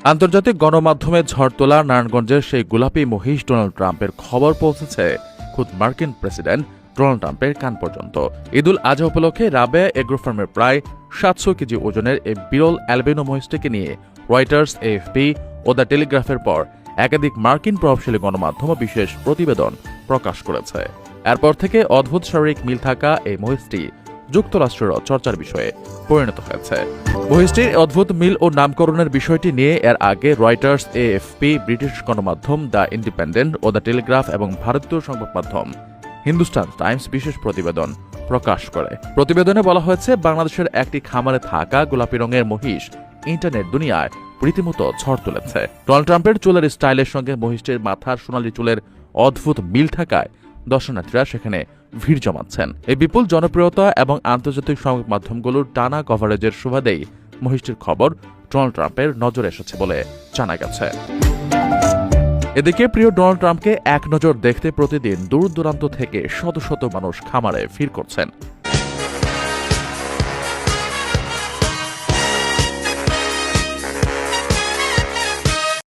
আন্তর্জাতিক গণমাধ্যমে ঝড় তোলা নারায়ণগঞ্জের সেই গোলাপি মহিষ ডোনাল্ড ট্রাম্পের খবর পৌঁছেছে খুদ মার্কিন প্রেসিডেন্ট ডোনাল্ড ট্রাম্পের কান পর্যন্ত। ঈদুল আজহা উপলক্ষে রাবেয়া এগ্রো ফার্মের প্রায় 700 কেজি ওজনের এই বিরল অ্যালবিনো মহিষটিকে নিয়ে রয়টার্স, এএফপি ও দ্য টেলিগ্রাফের পর একাধিক মার্কিন প্রভাবশালী গণমাধ্যম বিশেষ প্রতিবেদন প্রকাশ করেছে। এরপর থেকে অদ্ভুত শারীরিক মিল থাকা এই মহিষটি যুক্তরাষ্ট্রের চর্চার বিষয়ে পরিণত হয়েছে। মহিষটির অদ্ভুত মিল ও নামকরণের বিষয়টি নিয়ে এর আগে রয়টার্স, এএফপি, ব্রিটিশ গণমাধ্যম দ্য ইন্ডিপেন্ডেন্ট ও দ্য টেলিগ্রাফ এবং ভারতীয় সংবাদ মাধ্যম হিন্দুস্তান টাইমস বিশেষ প্রতিবেদন প্রকাশ করে। প্রতিবেদনে বলা হয়েছে, বাংলাদেশের একটি খামারে থাকা গোলাপি রঙের মহিষ ইন্টারনেট দুনিয়ায় রীতিমতো ঝড় তুলেছে। ডোনাল্ড ট্রাম্পের চুলের স্টাইলের সঙ্গে মহিষটির মাথার সোনালী চুলের অদ্ভুত মিল থাকায় দর্শনার্থীরা সেখানে ভিড় জমাচ্ছেন। এই বিপুল জনপ্রিয়তা এবং আন্তর্জাতিক সংবাদ মাধ্যমগুলোর টানা কভারেজের সুবাদেই মহিষটির খবর ডোনাল্ড ট্রাম্পের নজরে এসেছে বলে জানা গেছে। এদিকে প্রিয় ডোনাল্ড ট্রাম্পকে এক নজর দেখতে প্রতিদিন দূর দূরান্ত থেকে শত শত মানুষ খামারে ভিড় করছেন।